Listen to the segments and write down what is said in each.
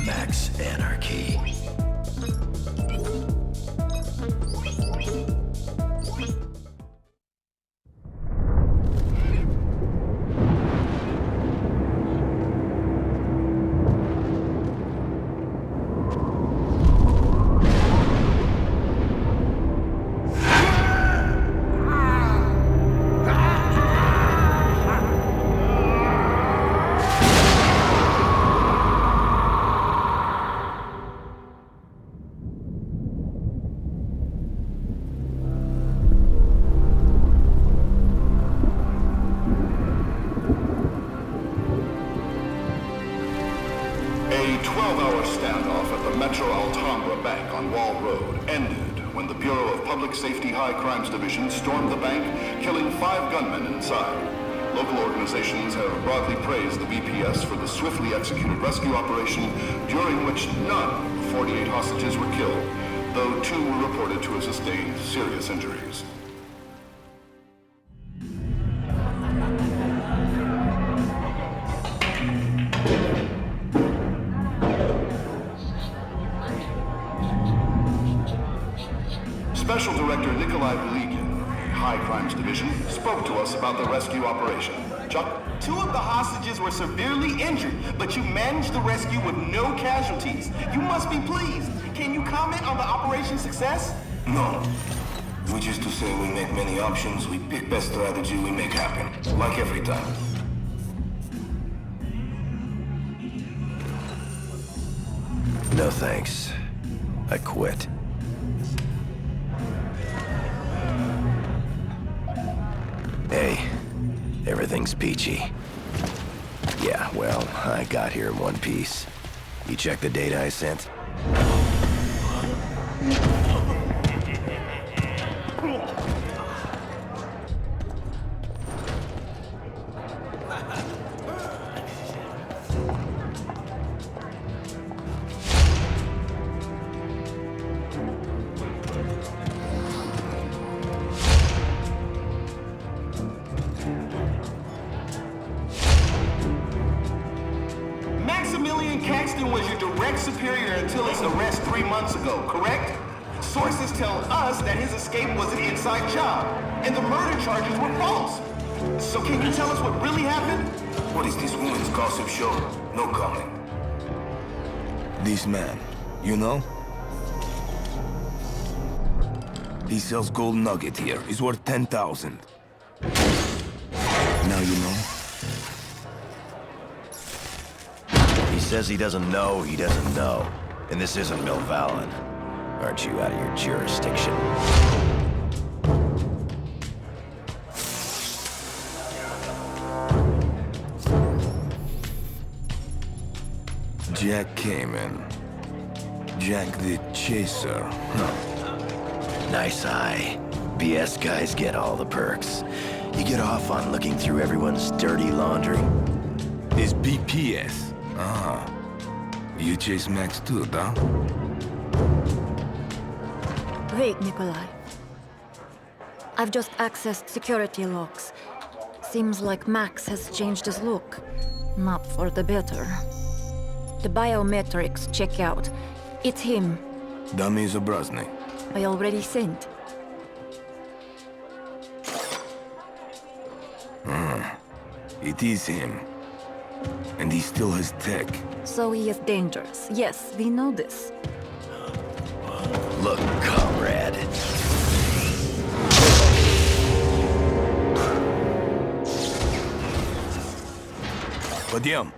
Max Anarchy. A 12-hour standoff at the Metro Altambra Bank on Wall Road ended when the Bureau of Public Safety High Crimes Division stormed the bank, killing 5 gunmen inside. Local organizations have broadly praised the BPS for the swiftly executed rescue operation, during which none of the 48 hostages were killed, though 2 were reported to have sustained serious injuries. Special Director Nikolai Buligin, High Crimes Division, spoke to us about the rescue operation. Chuck? 2 of the hostages were severely injured, but you managed the rescue with no casualties. You must be pleased. Can you comment on the operation's success? No. Which is to say, we make many options, we pick best strategy, we make happen. Like every time. No thanks. I quit. Hey, everything's peachy. Yeah, well, I got here in one piece. You check the data I sent? Was your direct superior until his arrest 3 months ago, correct? Sources tell us that his escape was an inside job, and the murder charges were false. So can you tell us what really happened? What is this woman's gossip show? No comment. This man, you know? He sells gold nugget here. He's worth 10,000. Now you know? He says he doesn't know, And this isn't Milvallen. Aren't you out of your jurisdiction? Jack came in. Jack the Chaser, huh? Nice eye. BS guys get all the perks. You get off on looking through everyone's dirty laundry. It's BPS. Ah. You chase Max too, huh? Wait, Nikolai. I've just accessed security logs. Seems like Max has changed his look. Not for the better. The biometrics check out. It's him. Damy is obrazny. I already sent. It is him. And he still has tech. So he is dangerous. Yes, we know this. Look, comrade. Пойдем.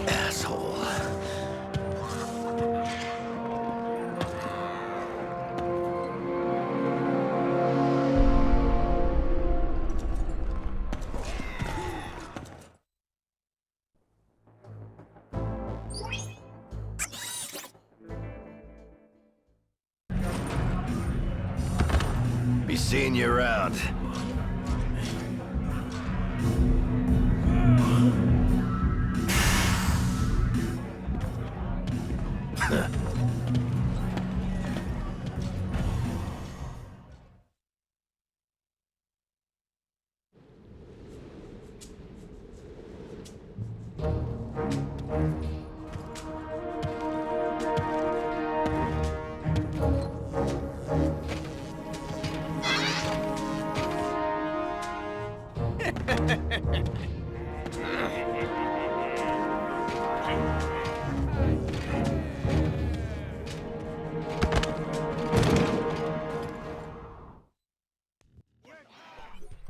Asshole. Be seeing you around.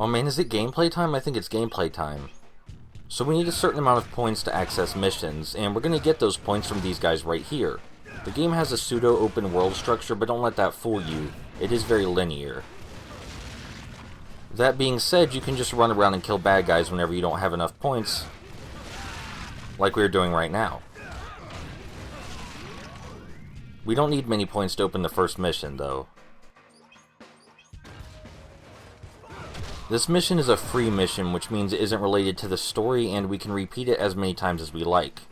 Oh man, is it gameplay time? I think it's gameplay time. So we need a certain amount of points to access missions, and we're going to get those points from these guys right here. The game has a pseudo-open world structure, but don't let that fool you. It is very linear. That being said, you can just run around and kill bad guys whenever you don't have enough points, like we're doing right now. We don't need many points to open the first mission, though. This mission is a free mission, which means it isn't related to the story, and we can repeat it as many times as we like.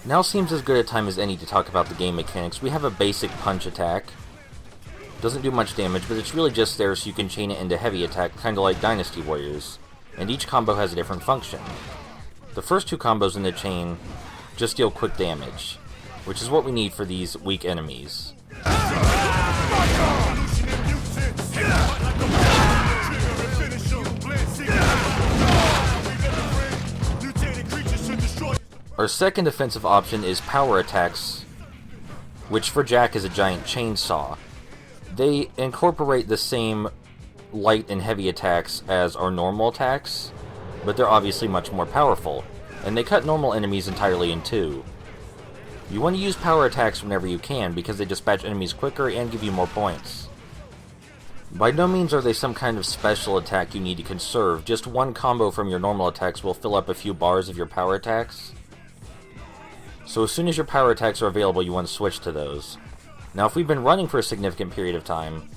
Now seems as good a time as any to talk about the game mechanics. We have a basic punch attack. Doesn't do much damage, but it's really just there so you can chain it into heavy attack, kinda like Dynasty Warriors. And each combo has a different function. The first two combos in the chain just deal quick damage, which is what we need for these weak enemies. Our second offensive option is power attacks, which for Jack is a giant chainsaw. They incorporate the same light and heavy attacks as our normal attacks, but they're obviously much more powerful, and they cut normal enemies entirely in two. You want to use power attacks whenever you can, because they dispatch enemies quicker and give you more points. By no means are they some kind of special attack you need to conserve. Just one combo from your normal attacks will fill up a few bars of your power attacks. So as soon as your power attacks are available, you want to switch to those. Now if we've been running for a significant period of time,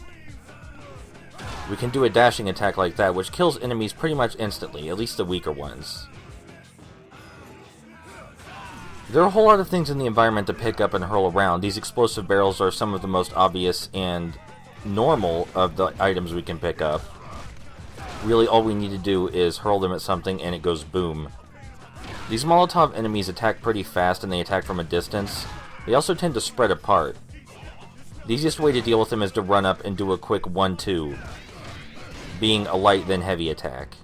we can do a dashing attack like that, which kills enemies pretty much instantly, at least the weaker ones. There are a whole lot of things in the environment to pick up and hurl around. These explosive barrels are some of the most obvious and normal of the items we can pick up. Really all we need to do is hurl them at something and it goes boom. These Molotov enemies attack pretty fast and they attack from a distance. They also tend to spread apart. The easiest way to deal with them is to run up and do a quick 1-2, being a light then heavy attack.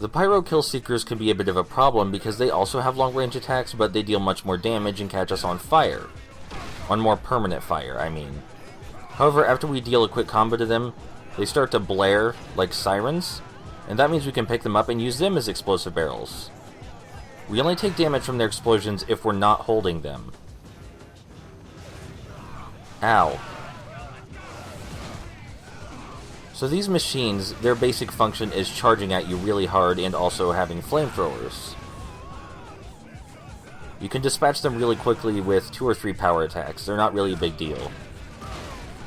The Pyro Kill Seekers can be a bit of a problem because they also have long-range attacks, but they deal much more damage and catch us on fire. On more permanent fire, I mean. However, after we deal a quick combo to them, they start to blare like sirens, and that means we can pick them up and use them as explosive barrels. We only take damage from their explosions if we're not holding them. Ow. So these machines, their basic function is charging at you really hard and also having flamethrowers. You can dispatch them really quickly with 2 or 3 power attacks. They're not really a big deal.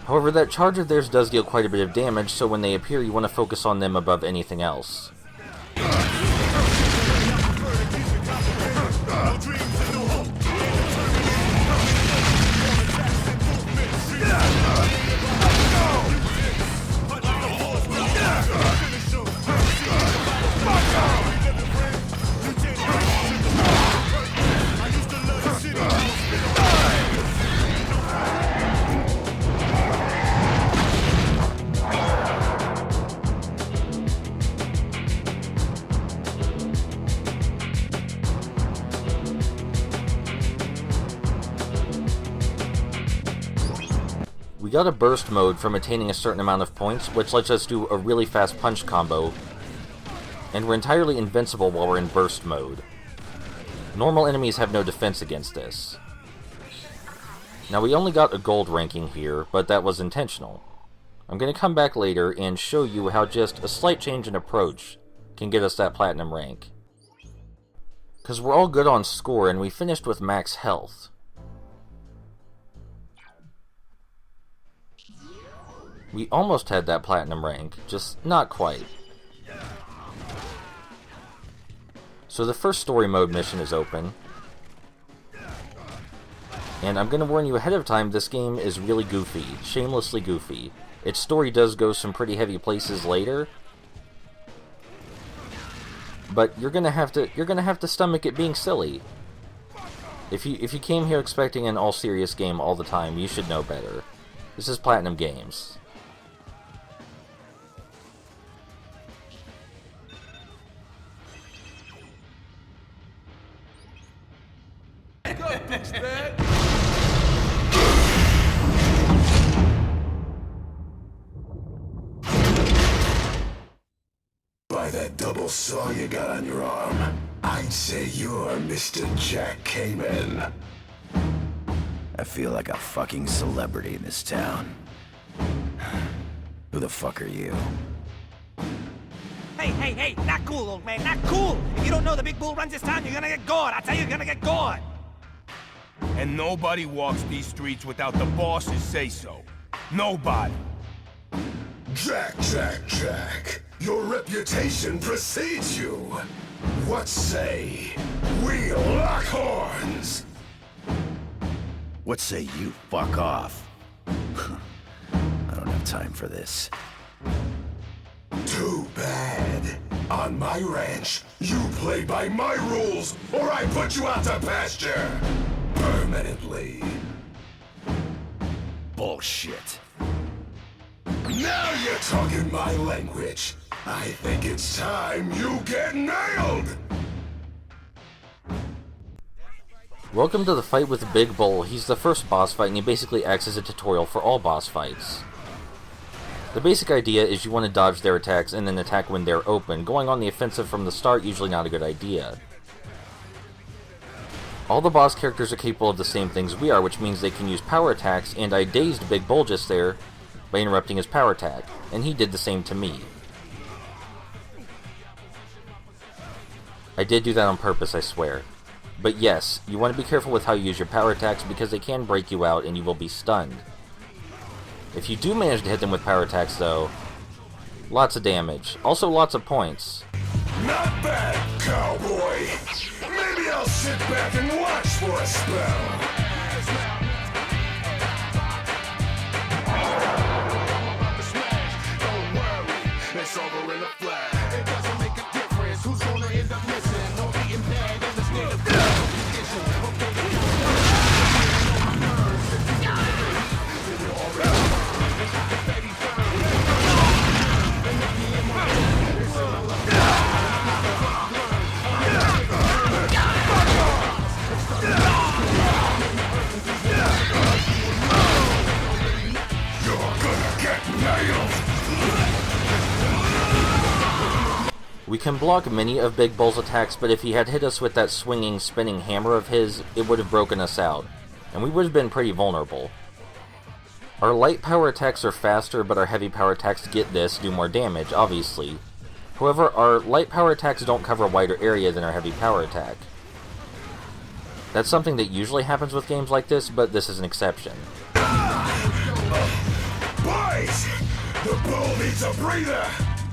However, that charge of theirs does deal quite a bit of damage, so when they appear you want to focus on them above anything else. We got a burst mode from attaining a certain amount of points, which lets us do a really fast punch combo, and we're entirely invincible while we're in burst mode. Normal enemies have no defense against this. Now we only got a gold ranking here, but that was intentional. I'm going to come back later and show you how just a slight change in approach can get us that platinum rank. Because we're all good on score and we finished with max health. We almost had that platinum rank, just not quite. So the first story mode mission is open. And I'm going to warn you ahead of time, this game is really goofy. Shamelessly goofy. Its story does go some pretty heavy places later. But you're gonna have to stomach it being silly. If you came here expecting an all-serious game all the time, you should know better. This is Platinum Games. By that double saw you got on your arm, I'd say you're Mr. Jack Kamen. I feel like a fucking celebrity in this town. Who the fuck are you? Hey, not cool, old man, not cool! If you don't know the big bull runs this town, you're gonna get gored. I tell you, you're gonna get gored! And nobody walks these streets without the boss's say-so. Nobody. Jack. Your reputation precedes you. What say we lock horns? What say you fuck off? I don't have time for this. Too bad. On my ranch, you play by my rules, or I put you out to pasture. Permanently. Bullshit. Now you're talking my language. I think it's time you get nailed! Welcome to the fight with Big Bull. He's the first boss fight, and he basically acts as a tutorial for all boss fights. The basic idea is you want to dodge their attacks and then attack when they're open. Going on the offensive from the start, usually not a good idea. All the boss characters are capable of the same things we are, which means they can use power attacks, and I dazed Big Bull just there by interrupting his power attack, and he did the same to me. I did do that on purpose, I swear. But yes, you want to be careful with how you use your power attacks because they can break you out and you will be stunned. If you do manage to hit them with power attacks though, lots of damage. Also lots of points. Not bad, cowboy. Maybe I'll sit back and watch for a spell. Don't worry, it's over in a flash. It doesn't make a difference who's gonna end up missing or being bad in the state of We can block many of Big Bull's attacks, but if he had hit us with that swinging, spinning hammer of his, it would have broken us out, and we would have been pretty vulnerable. Our light power attacks are faster, but our heavy power attacks do more damage, obviously. However, our light power attacks don't cover a wider area than our heavy power attack. That's something that usually happens with games like this, but this is an exception. Boys! The bull needs a breather!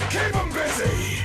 Keep him busy!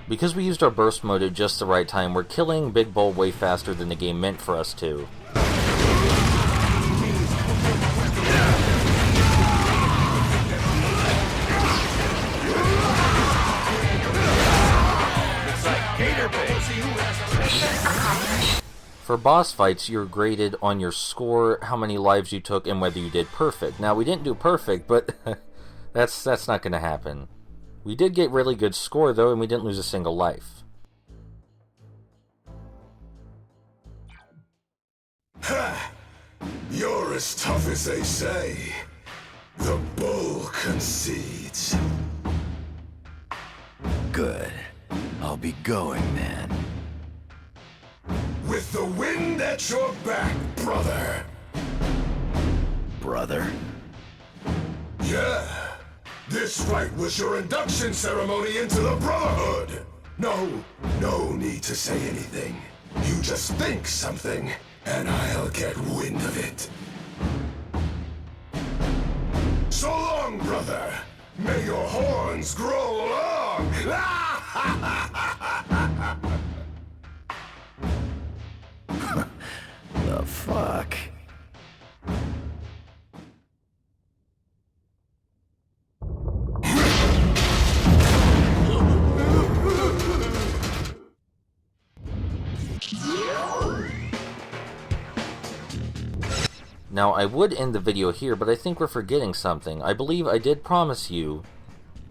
Because we used our burst mode at just the right time, we're killing Big Bull way faster than the game meant for us to. For boss fights, you're graded on your score, how many lives you took, and whether you did perfect. Now, we didn't do perfect, but that's not going to happen. We did get really good score, though, and we didn't lose a single life. Ha! You're as tough as they say. The bull concedes. Good. I'll be going, man. With the wind at your back, brother. Brother? Yeah. This right was your induction ceremony into the Brotherhood. No need to say anything. You just think something, and I'll get wind of it. So long, brother. May your horns grow long. The fuck? Now, I would end the video here, but I think we're forgetting something. I believe I did promise you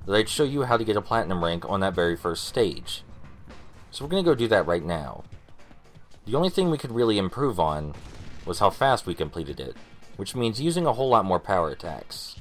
that I'd show you how to get a platinum rank on that very first stage. So we're going to go do that right now. The only thing we could really improve on was how fast we completed it, which means using a whole lot more power attacks.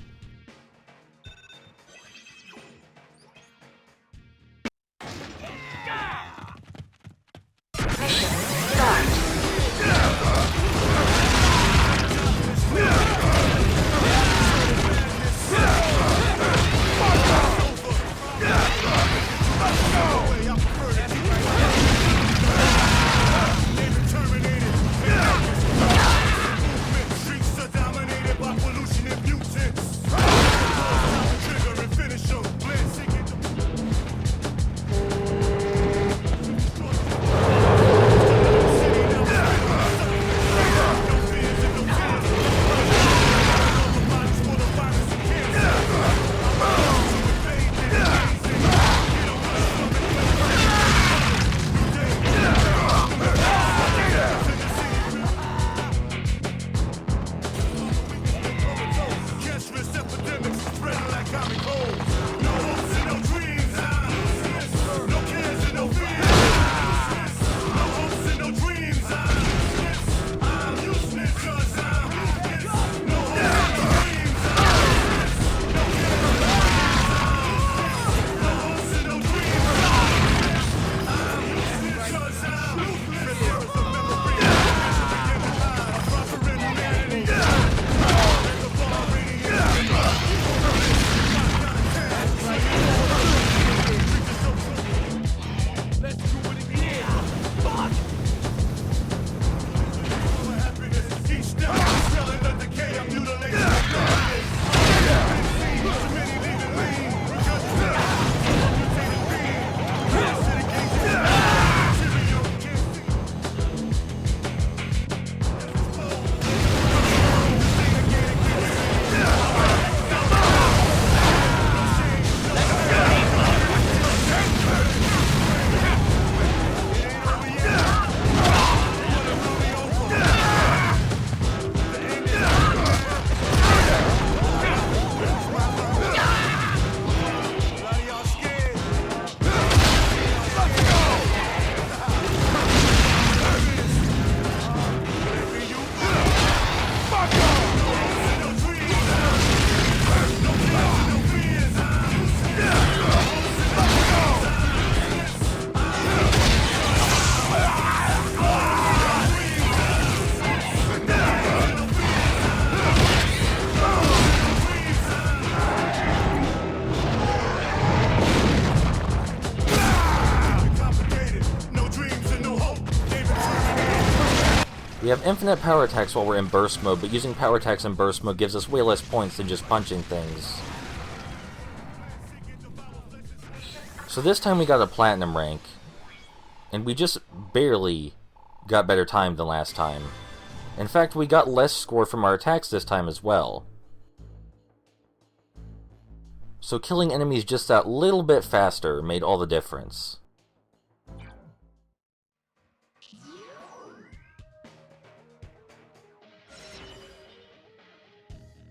We have infinite power attacks while we're in burst mode, but using power attacks in burst mode gives us way less points than just punching things. So this time we got a platinum rank, and we just barely got better time than last time. In fact, we got less score from our attacks this time as well. So killing enemies just that little bit faster made all the difference.